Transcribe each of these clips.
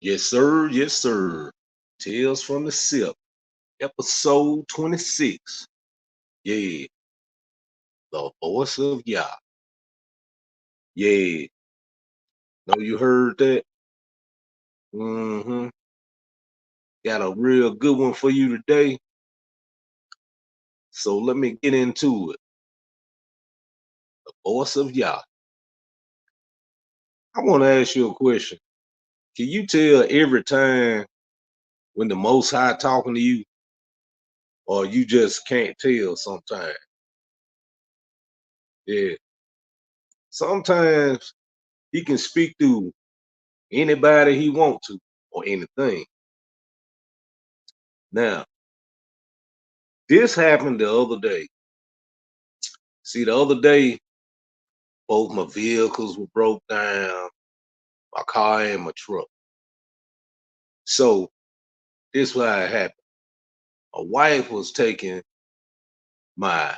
Yes, sir. Yes, sir. Tales from the Sipp, episode 26. Yeah, the voice of Yah. Yeah, know you heard that? Mm-hmm. Got a real good one for you today. So let me get into it. The voice of Yah. I want to ask you a question. Can you tell every time when the Most High talking to you, or you just can't tell sometimes? Yeah. Sometimes he can speak through anybody he want to or anything. Now, this happened the other day. See, the other day, both my vehicles were broke down, my car and my truck. So this why it happened. My wife was taking my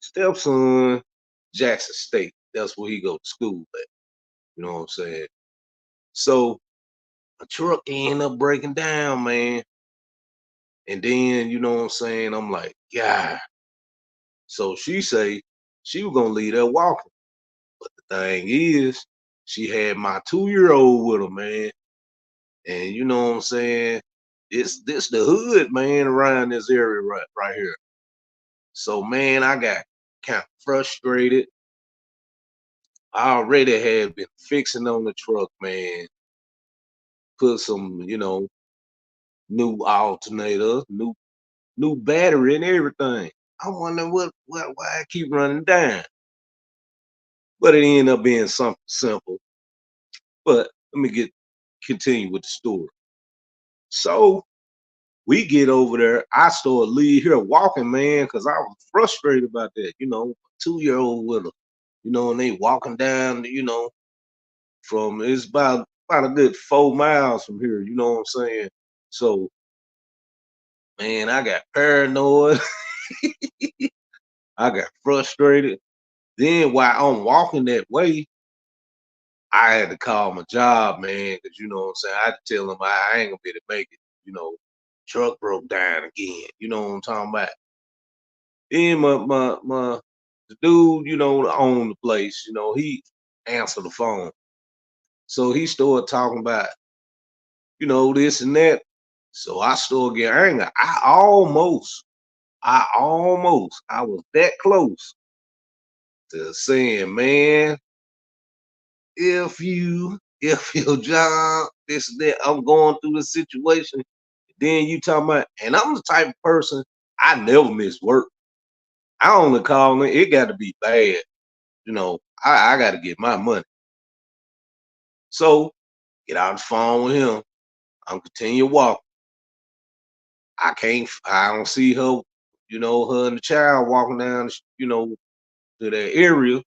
stepson Jackson State. That's where he go to school at. You know what I'm saying? So my truck ended up breaking down, man. And then, you know what I'm saying? I'm like, yeah. So she say she was gonna leave there walking. But the thing is, she had my 2-year-old with her, man. And you know what I'm saying? This the hood, man, around this area right here. So man, I got kind of frustrated. I already had been fixing on the truck, man. Put some, new alternator, new battery and everything. I wonder why I keep running down. But it ended up being something simple. But let me continue with the story. So we get over there. I started leave here walking, man, because I was frustrated about that. 2-year-old with her, and they walking down, from it's about a good 4 miles from here. You know what I'm saying? So, man, I got paranoid. I got frustrated. Then while I'm walking that way, I had to call my job, man, because you know what I'm saying. I had to tell them I ain't gonna be able to make it. Truck broke down again. You know what I'm talking about? Then my the dude, that owned the place, he answered the phone. So he started talking about, this and that. So I started getting angry. I was that close to saying, man, if your job, this and that, I'm going through the situation. Then you talking about, and I'm the type of person, I never miss work. I only call it got to be bad. I got to get my money. So get out the phone with him. I'm continue walking. I don't see her, her and the child walking down, to that area.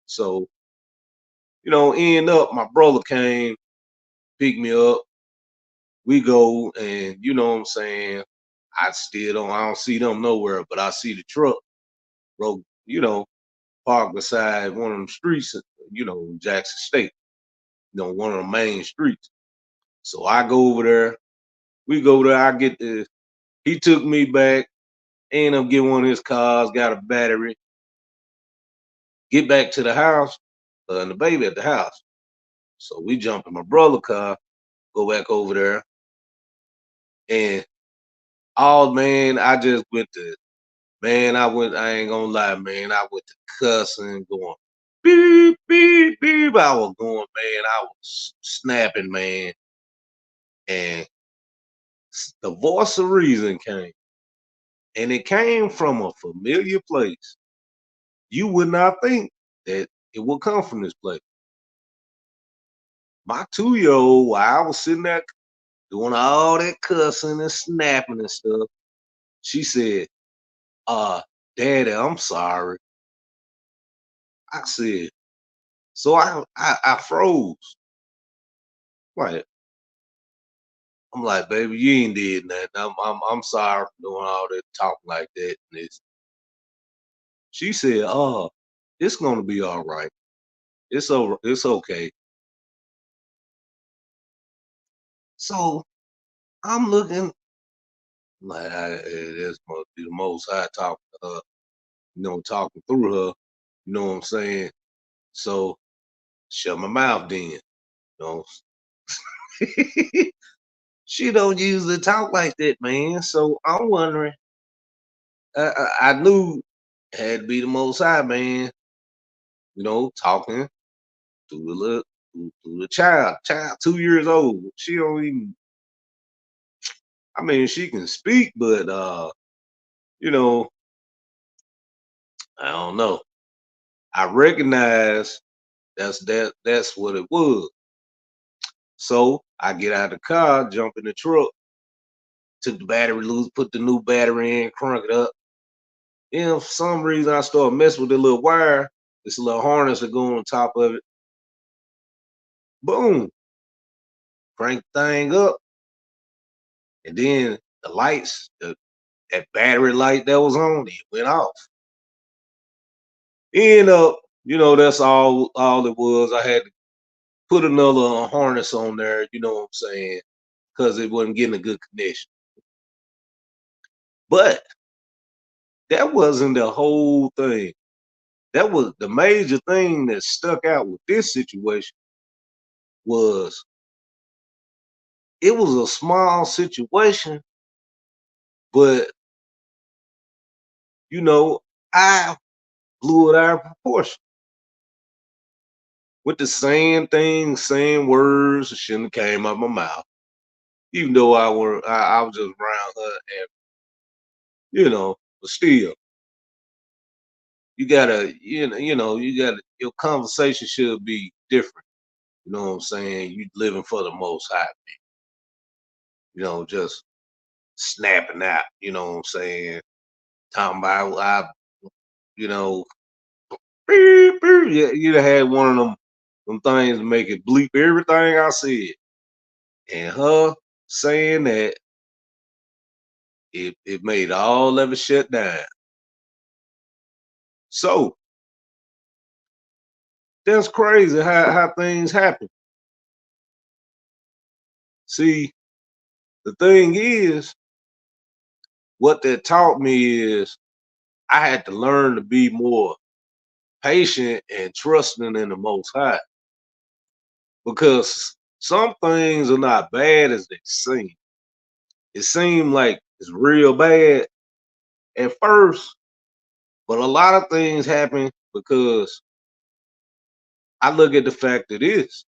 So, end up, my brother came, picked me up. We go, and you know what I'm saying? I don't see them nowhere, but I see the truck, bro, parked beside one of them streets, Jackson State, one of the main streets. So I go over there. We go there. He took me back, ended up getting one of his cars, got a battery, get back to the house, and the baby at the house. So we jump in my brother's car, go back over there, and man, I just went to, man, I ain't gonna lie, man, I went to cussing, going beep, beep, beep. I was going, man, I was snapping, man, and the voice of reason came, and it came from a familiar place. You would not think that it would come from this place. My 2-year-old, while I was sitting there doing all that cussing and snapping and stuff, she said, Daddy, I'm sorry. I said, so I froze. Like, I'm like, baby, you ain't did nothing. I'm sorry for doing all that talking like that. And she said, it's gonna be all right. It's over, it's okay. So I'm looking like this must be the most high talking to her, talking through her, you know what I'm saying? So shut my mouth then, you know. She don't usually talk like that, man. So I'm wondering, I knew it had to be the most high, man, talking through the little through the child 2 years old. She don't even, I mean, she can speak, but you know, I don't know. I recognize that's what it was. So I get out of the car, jump in the truck, took the battery loose, put the new battery in, crank it up. Then for some reason I started messing with the little wire, this little harness that go on top of it. Boom, crank the thing up, and then the lights, that battery light that was on, it went off. End up, that's all it was. I had to put another harness on there, you know what I'm saying, because it wasn't getting a good connection. But that wasn't the whole thing. That was the major thing that stuck out with this situation was it was a small situation, but I blew it out of proportion with the same thing, same words. It shouldn't have came out my mouth, even though I was just around her, and but still, your conversation should be different. You know what I'm saying? You living for the most high, just snapping out, you know what I'm saying? Talking about you know, beep, beep. Yeah, you'd have had one of them things to make it bleep everything I said. And her saying that it made all of it shut down. So that's crazy how things happen. See, the thing is, what that taught me is I had to learn to be more patient and trusting in the most high. Because some things are not bad as they seem. It seemed like it's real bad at first, but a lot of things happen because I look at the fact that is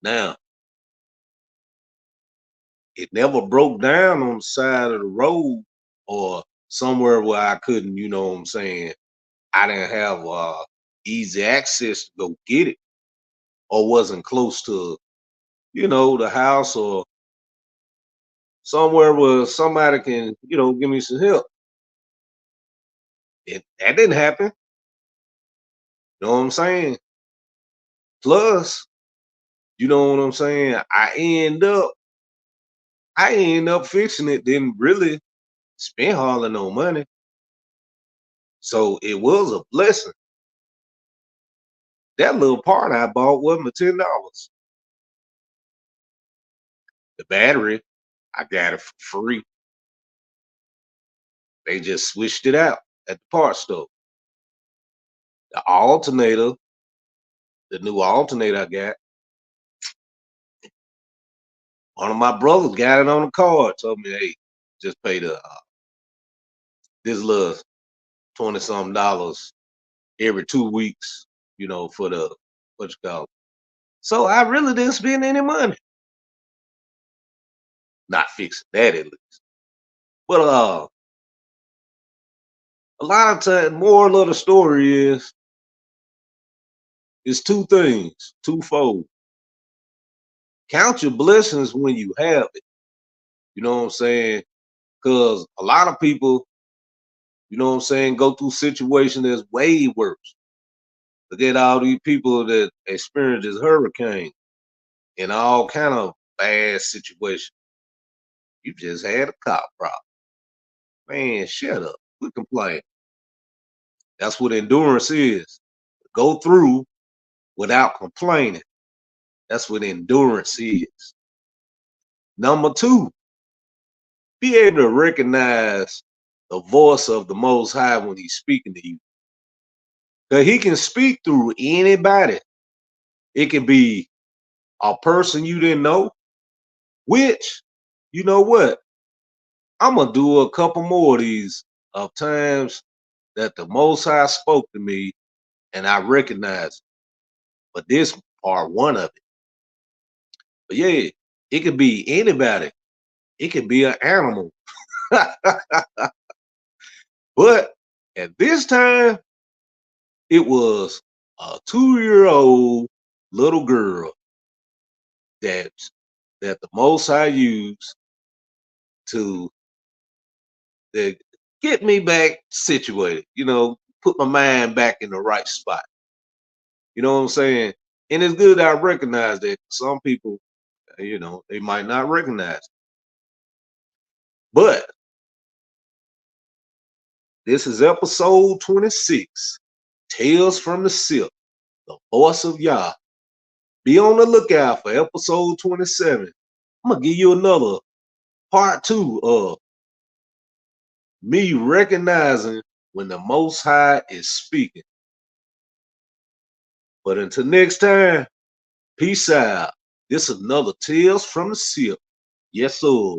now it never broke down on the side of the road or somewhere where I couldn't, you know what I'm saying? I didn't have easy access to go get it or wasn't close to, the house or somewhere where somebody can, give me some help. That didn't happen. You know what I'm saying? Plus, you know what I'm saying? I end up fixing it, didn't really spend hardly no money. So it was a blessing. That little part I bought wasn't but $10. The battery, I got it for free. They just switched it out at the parts store. The alternator, the new alternator I got, one of my brothers got it on a card. Told me, hey, just pay this little 20 something dollars every 2 weeks, for the what you call it. So I really didn't spend any money. Not fixing that at least. But a lot of times, moral of the story is it's two things, twofold. Count your blessings when you have it. You know what I'm saying? Because a lot of people, you know what I'm saying, go through situations that's way worse. Look at all these people that experienced this hurricane and all kind of bad situations. You just had a cop problem. Man, shut up. Quit complaining. That's what endurance is. Go through without complaining. That's what endurance is. Number two, be able to recognize the voice of the Most High when He's speaking to you. Because He can speak through anybody. It can be a person you didn't know, which, you know what? I'm going to do a couple more of these of times that the Most High spoke to me and I recognized it. But this part one of it. But yeah, it could be anybody. It could be an animal. But at this time, it was a 2-year-old little girl that the Most High used to that get me back situated. Put my mind back in the right spot. You know what I'm saying? And it's good that I recognize that some people, they might not recognize it. But this is episode 26, Tales from the Sipp, the Voice of YAH. Be on the lookout for episode 27. I'm going to give you another part two of me recognizing when the Most High is speaking. But until next time, peace out. This is another Tales from the Sipp. Yes, sir.